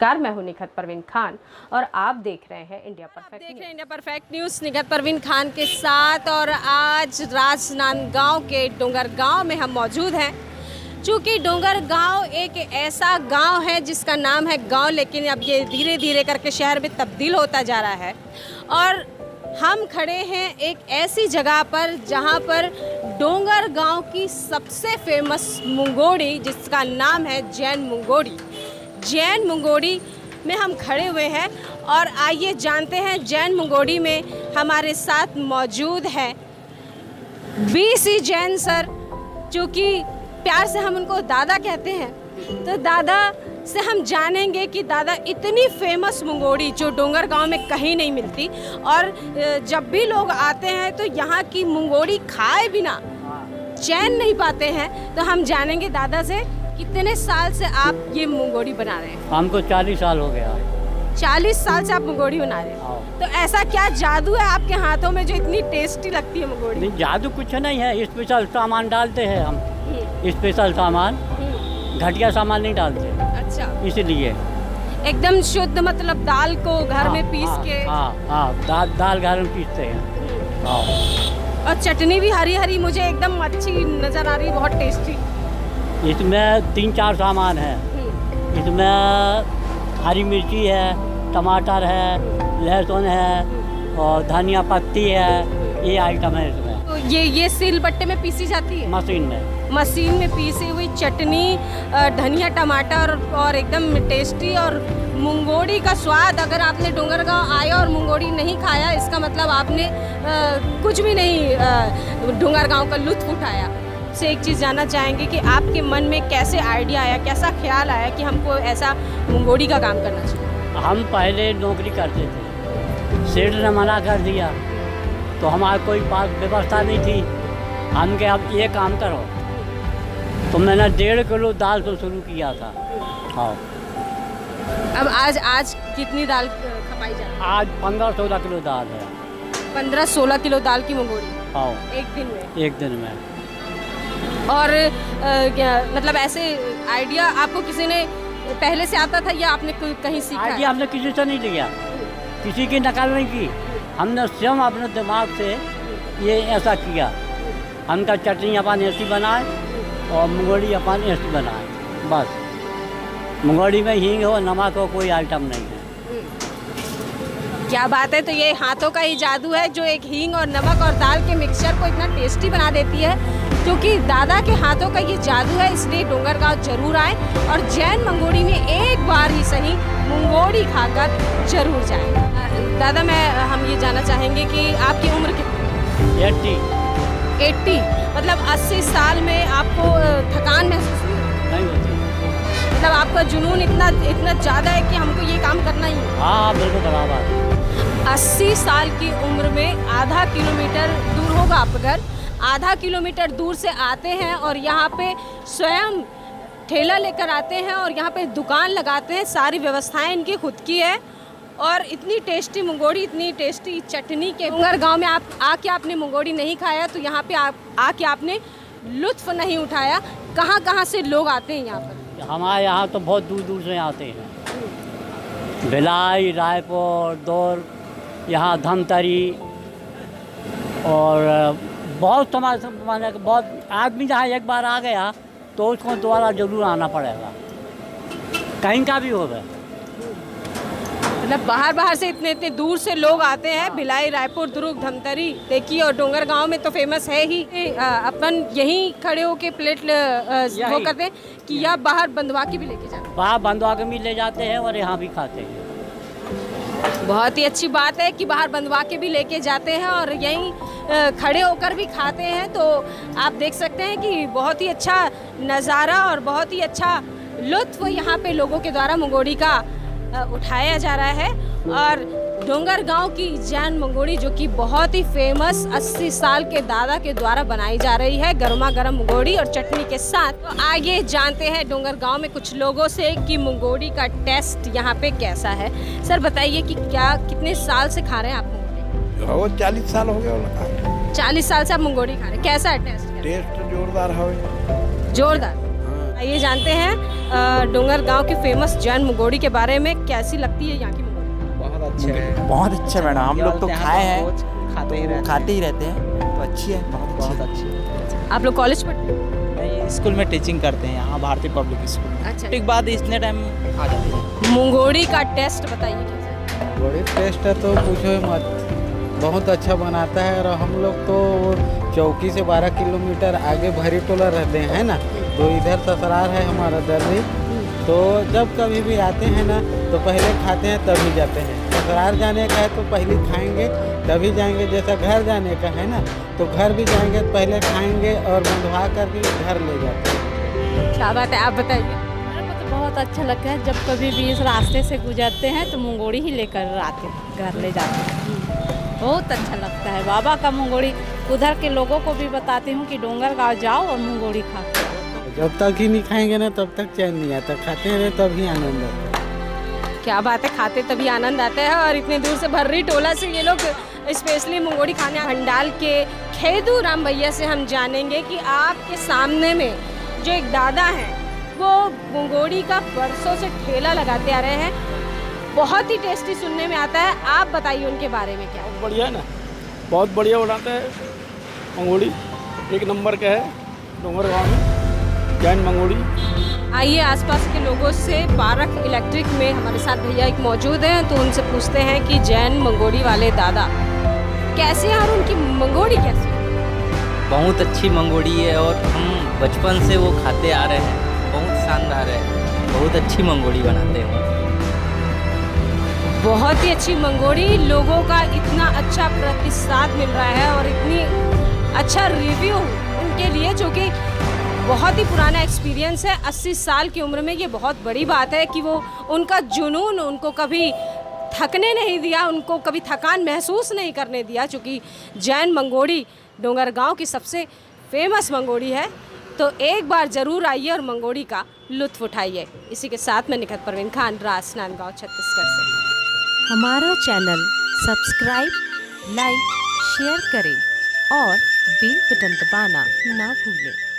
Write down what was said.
नमस्कार, मैं हूं निखत परवीन खान और आप देख रहे हैं India perfect news. Nikhat Parveen Khan के साथ और आज राजनांदगांव के डोंगरगांव में हम मौजूद हैं। चूँकि डोंगरगांव एक ऐसा गांव है जिसका नाम है गांव, लेकिन अब ये धीरे धीरे करके शहर में तब्दील होता जा रहा है और हम खड़े हैं एक ऐसी जगह पर जहां पर डोंगरगांव की सबसे फेमस मुंगोड़ी, जिसका नाम है जैन मुंगोड़ी में हम खड़े हुए हैं। और आइए जानते हैं, जैन मुंगोड़ी में हमारे साथ मौजूद है बीसी जैन सर, जो कि प्यार से हम उनको दादा कहते हैं। तो दादा से हम जानेंगे कि दादा इतनी फेमस मुंगोड़ी जो डोंगरगांव में कहीं नहीं मिलती, और जब भी लोग आते हैं तो यहाँ की मुंगोड़ी खाए बिना चैन नहीं पाते हैं। तो हम जानेंगे दादा से, कितने साल से आप ये मुंगोड़ी बना रहे हैं? हमको 40 साल हो गया। 40 साल से आप मुंगोड़ी बना रहे हैं। तो ऐसा क्या जादू है आपके हाथों में जो इतनी टेस्टी लगती है मुंगोड़ी? नहीं, जादू कुछ नहीं है, स्पेशल सामान डालते हैं हम। स्पेशल सामान, घटिया सामान नहीं डालते। अच्छा, इसलिए एकदम शुद्ध, मतलब दाल को घर में पीस के। दाल घर में पीसते हैं। और चटनी भी हरी हरी मुझे एकदम अच्छी नजर आ रही है, बहुत टेस्टी। इसमें 3-4 सामान है। इसमें हरी मिर्ची है, टमाटर है, लहसुन है और धनिया पत्ती है, ये आइटम है इसमें। तो ये सिलबट्टे में पीसी जाती है? मशीन में पीसी हुई चटनी, धनिया टमाटर और एकदम टेस्टी। और मुंगोड़ी का स्वाद, अगर आपने डोंगरगांव आया और मुंगोड़ी नहीं खाया, इसका मतलब आपने कुछ भी नहीं डोंगरगांव का लुत्फ उठाया। से एक चीज़ जानना चाहेंगे कि आपके मन में कैसे आइडिया आया, कैसा ख्याल आया कि हमको ऐसा मुंगोड़ी का काम करना चाहिए? हम पहले नौकरी करते थे, सेठ ने मना कर दिया तो हमारे कोई बात व्यवस्था नहीं थी। हम के अब ये काम करो, तो मैंने 1.5 किलो दाल से शुरू किया था। हाँ, अब आज कितनी दाल खपाई जाती है? आज 15-16 किलो दाल है। 15-16 किलो दाल की मुंगोड़ी? हाँ, एक दिन में। और मतलब ऐसे आइडिया आपको किसी ने पहले से आता था या आपने कहीं सीखा? आइडिया हमने किसी से नहीं लिया, किसी की नकल नहीं की। हमने स्वयं अपने दिमाग से ये ऐसा किया। हमका चटनी अपन ऐसी बनाए और मुंगोड़ी अपन ऐसी बनाए, बस। मुंगोड़ी में हींग हो, नमक हो, कोई आइटम नहीं है। क्या बात है। तो ये हाथों का ही जादू है जो एक हींग और नमक और दाल के मिक्सचर को इतना टेस्टी बना देती है। क्योंकि दादा के हाथों का ये जादू है, इसलिए डोंगरगांव जरूर आए और जैन मुंगोड़ी में एक बार ही सही मुंगोड़ी खाकर जरूर जाएं। दादा, हम ये जानना चाहेंगे कि आपकी उम्र कितनी? 80। मतलब 80 साल में आपको थकान महसूस नहीं होती? मतलब आपका जुनून इतना ज़्यादा है कि हमको ये काम करना ही है? हाँ, बिल्कुल बराबर। 80 साल की उम्र में आधा किलोमीटर दूर होगा आपका घर, आधा किलोमीटर दूर से आते हैं और यहाँ पे स्वयं ठेला लेकर आते हैं और यहाँ पे दुकान लगाते हैं। सारी व्यवस्थाएं इनकी खुद की है और इतनी टेस्टी मुंगोड़ी, इतनी टेस्टी चटनी के डोंगरगांव में आप आके आपने मुंगोड़ी नहीं खाया तो यहाँ पे आके आपने लुत्फ नहीं उठाया। कहाँ से लोग आते हैं यहाँ पर? हमारे यहाँ तो बहुत दूर दूर से आते हैं। भिलाई, रायपुर, दौर, यहाँ धमतरी, और बहुत बहुत आदमी जहाँ एक बार आ गया तो उसको दोबारा जरूर आना पड़ेगा, कहीं का भी होगा। मतलब बाहर से इतने दूर से लोग आते हैं। भिलाई, रायपुर, दुर्ग, धमतरी देखिए, और डोंगरगांव में तो फेमस है ही। अपन यहीं खड़े होके प्लेट वो करते हैं कि या बाहर बंधवा के भी लेके जाते हैं? बाहर बंधवा के भी ले जाते हैं और यहाँ भी खाते हैं। बहुत ही अच्छी बात है कि बाहर बंधवा के भी लेके जाते हैं और यहीं खड़े होकर भी खाते हैं। तो आप देख सकते हैं कि बहुत ही अच्छा नज़ारा और बहुत ही अच्छा लुत्फ़ यहाँ पे लोगों के द्वारा मुंगोड़ी का उठाया जा रहा है। और डोंगरगांव की जैन मुंगोड़ी, जो कि बहुत ही फेमस 80 साल के दादा के द्वारा बनाई जा रही है, गर्मा गर्म मुंगोड़ी और चटनी के साथ। तो आइए जानते हैं डोंगरगांव में कुछ लोगों से कि मुंगोड़ी का टेस्ट यहाँ पे कैसा है। सर बताइए कि कितने साल से खा रहे हैं आप मुंगोड़ी? वो 40 साल हो गया। 40 साल से आप मुंगोड़ी खा रहे हैं, कैसा है टेस्ट? टेस्ट जोरदार है। जोरदार। ये जानते हैं डोंगर गांव की फेमस जैन मंगोड़ी के बारे में। कैसी लगती है यहाँ की मंगोड़ी? बहुत अच्छा है, बहुत अच्छा मैडम, हम लोग तो खाए हैं, खाते ही रहते हैं, तो अच्छी है, बहुत अच्छी है। आप लोग कॉलेज पढ़ते हैं? नहीं, स्कूल में टीचिंग करते हैं यहाँ भारतीय पब्लिक स्कूल। अच्छा, एक बाद इतने टाइम आ जाते हैं। मंगोड़ी का टेस्ट बताइए कैसा है? बड़ी टेस्ट है तो पूछो मत, बहुत अच्छा बनाता है। और हम लोग तो चौकी से 12 किलोमीटर आगे भरी टोला रहते हैं ना, तो इधर ससुराल है हमारा दर्री। तो जब कभी भी आते हैं ना तो पहले खाते हैं तभी जाते हैं। ससुराल जाने का है तो पहले खाएंगे तभी जाएंगे, जैसा घर जाने का है ना तो घर भी जाएंगे तो पहले खाएंगे और बंधवा करके घर ले जाते हैं। क्या बात है, आप बताइए। मेरे को तो बहुत अच्छा लगता है, जब कभी भी इस रास्ते से गुजरते हैं तो मंगोड़ी ही लेकर आते हैं, घर ले जाते हैं। बहुत अच्छा लगता है बाबा का मंगोड़ी। उधर के लोगों को भी बताती हूँ कि डोंगर गाँव जाओ और मंगोड़ी खाओ। जब तक ही नहीं खाएंगे ना तब तक चैन नहीं आता, खाते हैं तभी आनंद आता है। क्या बात है, खाते तभी आनंद आता है। और इतने दूर से भर्री टोला से ये लोग स्पेशली मंगोड़ी खाने। भंडाल के खेदू राम भैया से हम जानेंगे कि आपके सामने में जो एक दादा हैं वो मंगोड़ी का बरसों से ठेला लगाते आ रहे हैं। बहुत ही टेस्टी सुनने में आता है। आप बताइए उनके बारे में क्या? बढ़िया है ना, बहुत बढ़िया बनाते हैं मंगोड़ी, एक नंबर का है डोंगर गाँव में जैन मंगोड़ी। आइए आसपास के लोगों से, पारक इलेक्ट्रिक में हमारे साथ भैया एक मौजूद हैं, तो उनसे पूछते हैं कि जैन मंगोड़ी वाले दादा कैसे हैं और उनकी मंगोड़ी कैसी है? बहुत अच्छी मंगोड़ी है और हम बचपन से वो खाते आ रहे हैं, बहुत शानदार है, बहुत अच्छी मंगोड़ी बनाते हैं। बहुत ही अच्छी मंगोड़ी, लोगों का इतना अच्छा प्रतिसाद मिल रहा है और इतनी अच्छा रिव्यू उनके लिए, जो कि बहुत ही पुराना एक्सपीरियंस है। 80 साल की उम्र में ये बहुत बड़ी बात है कि वो उनका जुनून उनको कभी थकने नहीं दिया, उनको कभी थकान महसूस नहीं करने दिया, क्योंकि जैन मंगोड़ी डोंगर गांव की सबसे फेमस मंगोड़ी है। तो एक बार ज़रूर आइए और मंगोड़ी का लुत्फ़ उठाइए। इसी के साथ मैं निखत परवीन खान, राजनांदगांव छत्तीसगढ़ से। हमारा चैनल सब्सक्राइब, लाइक, शेयर करें और बेल बटन दबाना ना भूलें।